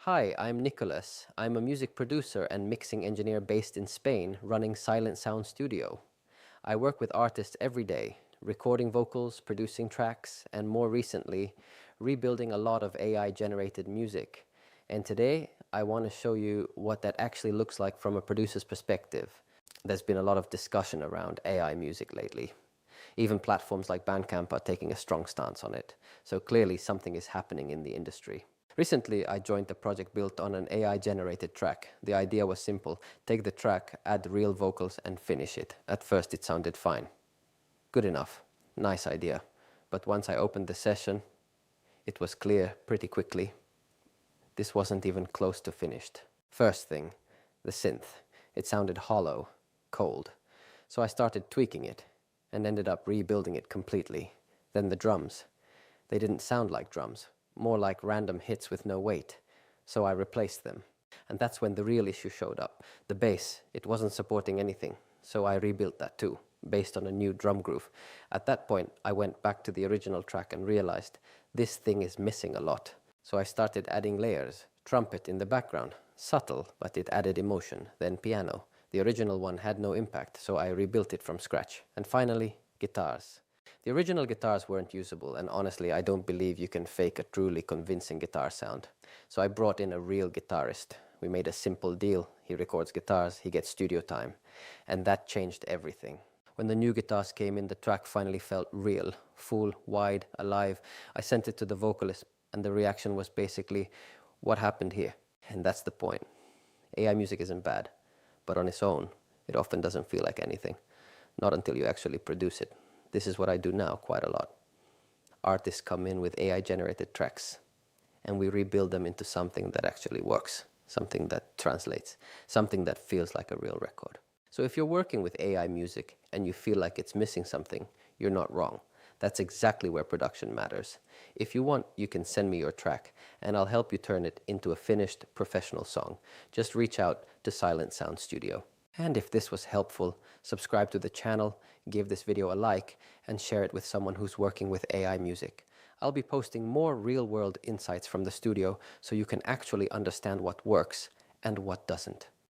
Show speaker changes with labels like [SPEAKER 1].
[SPEAKER 1] Hi, I'm Nicholas. I'm a music producer and mixing engineer based in Spain, running Silent Sound Studio. I work with artists every day, recording vocals, producing tracks, and more recently, rebuilding a lot of AI-generated music. And today, I want to show you what that actually looks like from a producer's perspective. There's been a lot of discussion around AI music lately. Even platforms like Bandcamp are taking a strong stance on it. So clearly something is happening in the industry. Recently, I joined a project built on an AI-generated track. The idea was simple. Take the track, add real vocals, and finish it. At first, it sounded fine. Good enough. Nice idea. But once I opened the session, it was clear pretty quickly. This wasn't even close to finished. First thing, the synth. It sounded hollow, cold. So I started tweaking it and ended up rebuilding it completely. Then the drums. They didn't sound like drums, more like random hits with no weight. So I replaced them. And that's when the real issue showed up. The bass, it wasn't supporting anything. So I rebuilt that too, based on a new drum groove. At that point, I went back to the original track and realized this thing is missing a lot. So I started adding layers. Trumpet in the background, subtle, but it added emotion. Then piano. The original one had no impact, so I rebuilt it from scratch. And finally, guitars. The original guitars weren't usable, and honestly, I don't believe you can fake a truly convincing guitar sound. So I brought in a real guitarist. We made a simple deal. He records guitars, he gets studio time. And that changed everything. When the new guitars came in, the track finally felt real, full, wide, alive. I sent it to the vocalist, and the reaction was basically, what happened here? And that's the point. AI music isn't bad, but on its own, it often doesn't feel like anything. Not until you actually produce it. This is what I do now quite a lot. Artists come in with AI-generated tracks, and we rebuild them into something that actually works, something that translates, something that feels like a real record. So if you're working with AI music and you feel like it's missing something, you're not wrong. That's exactly where production matters. If you want, you can send me your track, and I'll help you turn it into a finished professional song. Just reach out to Silent Sound Studio. And if this was helpful, subscribe to the channel, give this video a like, and share it with someone who's working with AI music. I'll be posting more real-world insights from the studio so you can actually understand what works and what doesn't.